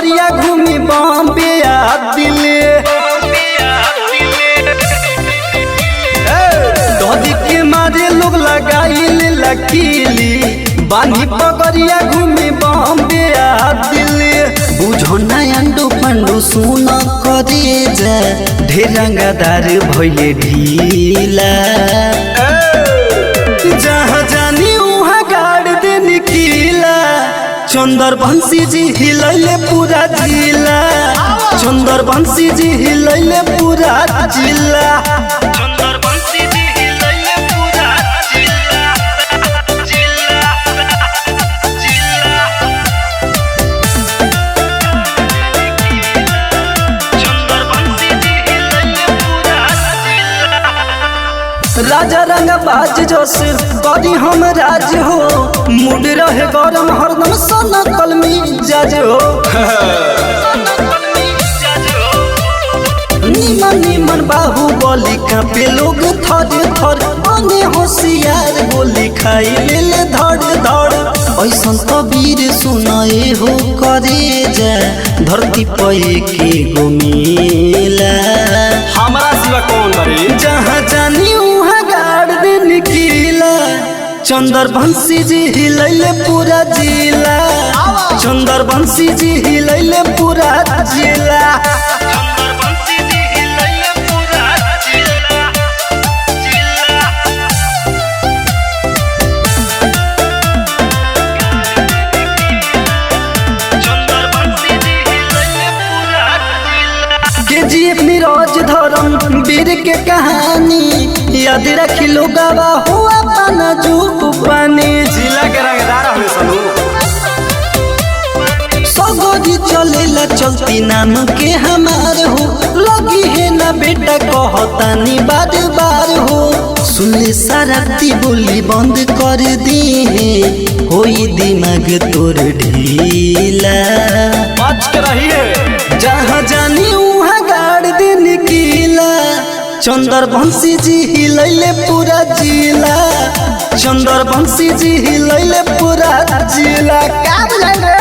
पगरिया घूमी बॉम्बे आ दिल्ली दही के मारे लोग लगाइल लकीली बानी पगरिया घूमी बॉम्बे आ दिल्ली बुझो नयंडू पंडू सुन करे जा ढेरंगादार भइले ढीला जहाँ जानी वहाँ गाड़ दे निकीला चंदर बंसी जी हिलैले पूरा जिला चंदर बंसी जी हिलैले पूरा जिला चंदर बंसी जी हिलैले पूरा जिला जिला जिला चंदर बंसी जी हिलैले पूरा जिला राजा रंग बाज जोश करी हम राज हो मूड रहे गरम हरदम सोना कलमी जाज हो निमन निमन बाहु बोली कापे लोग थर थर बने होशियार गोली खाई ले धड़ धड़ ऐसन कबीर सुनाए हो करे जा धरती पे के गोमेला हमारा सिवा कौन बरे जहाँ जानी वहाँ गाड़ दे निकीला चंदर बंसी जी हिलैले पूरा जिला चंदर बंसी जी हिलैले पूरा जिला चंदर बंसी जी हिलैले पूरा जिला जिला चंदर बंसी जी हिलैले पूरा जिला केजीएफ नीरज धरम वीर के कहानी याद रखी लो गवा हुआ पाना जो पानी जिला के रंगदार हमें सनू सगोरी चलेला चलती नाम के हमार हो लगी है ना बेटा कहतानी बार बार हो सुनले शरारती बोली बंद कर दी है होई दिमाग तोर ढीला बच के रहिए जहाँ जानी वहाँ गाड़ दे निकीला चंदर बंसी जी हिलैले पूरा जिला चंदर बंसी जी हिलैले पूरा जिला का बुझाइले